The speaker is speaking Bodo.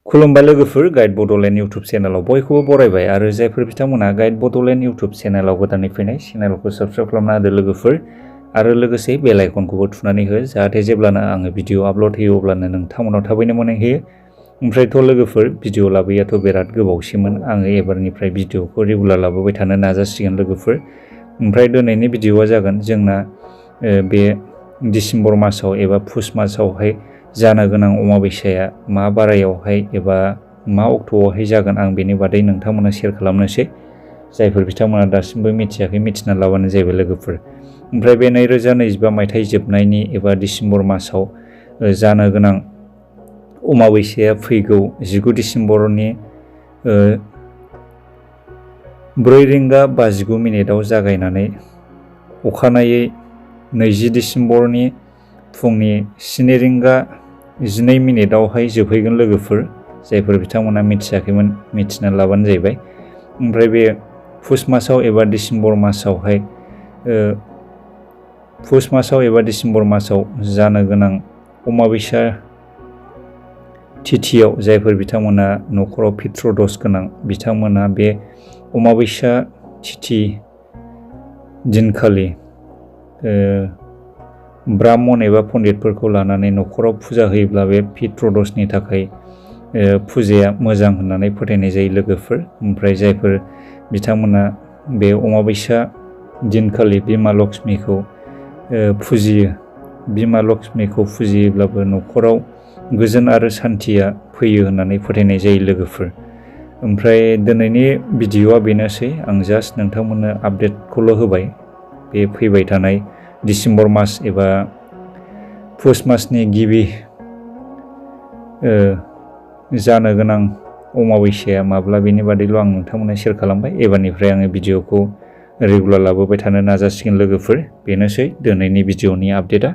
खुलुमबाय लोगोफोर गाइड बड'लेण्ड इउटुब चेनेलाव बयखौबो बरायबाय आरो जायफोर बिथांमोना गाइड बड'लेण्ड इउटुब चेनेलाव गोदानै फैनाय चेनेलखौ साबस्क्राइब खालामना होदो लोगोफोर आरो लोगोसे बेल आइकनखौबो थुनानै हो जाहाथे जेब्लानो आङो भिडिअ आपल'ड होयो अब्लानो नोंथांमोनाव थाबैनो मोनहैयो। ओमफ्रायथ' लोगोफोर भिडिअ लाबोयाथ' बिराद गोबावसिमोन आङो एबारनिफ्राय भिडिअखौ रेगुलार लाबोबाय थानो नाजासिगोन लोगोफोर। ओमफ्राय दिनैनि भिडिअआ जागोन जोंना बे डिसेम्बर मासाव एबा पुस मासावहाय जानो गोनां अमाबैसाया मा बारायावहाय एबा मा अक्ट'आवहाय जागोन आं बेनि बादै नोंथांमोननो शेयार खालामनोसै। जायफोर बिथांमोना दासिमबो मिथियाखै मिथिना लाबानो जाहैबाय लोगोफोर। ओमफ्राय बे 2025 मायथाइ जोबनायनि एबा डिसेम्बर मासाव जानो गोनां अमाबैसाया फैगौ 19 डिसेम्बरनि 4:59 जागायनानै अखानायै 20 डिसेम्बरनि फुंनि 7:12 जोबहैगोन लोगोफोर। जायफोर बिथांमोना मिथियाखैमोन मिथिना लाबानो जाहैबाय। ओमफ्राय बे पुस मासाव एबा डिसेम्बर मासाव जानो गोनां अमाबैसा तिथियाव जायफोर बिथांमोना न'खराव पित्रदस गोनां बिथांमोना बे अमाबैसा तिथि दिनखालि ब्राह्मण एबा पण्डितफोरखौ लानानै न'खराव फुजा होयोब्ला बे पित्रदसनि थाखाय फुजाया मोजां होननानै फोथायनाय जायो लोगोफोर। ओमफ्राय जायफोर बिथांमोना बे अमाबैसा दिनखालि बिमा लक्ष्मीखौ फुजियो, बिमा लक्ष्मीखौ फुजियोब्लाबो न'खराव गोजोन आरो सान्थिया फैयो होननानै फोथायनाय जायो लोगोफोर। ओमफ्राय दिनैनि भिडिअआ बेनोसै, आं जास्ट नोंथांमोननो आपडेटखौल' होबाय। बे फैबाय थानाय डिसेम्बर मास एबा पुस मासनि गिबि जानो गोनां अमाबैसाया माब्ला बेनि बादैल' आं नोंथांमोननो शेयार खालामबाय। एबारनिफ्राय आङो भिडिअखौ रेगुलार लाबोबाय थानो नाजासिगोन लोगोफोर। बेनोसै दिनैनि भिडिअनि आपडेटआ।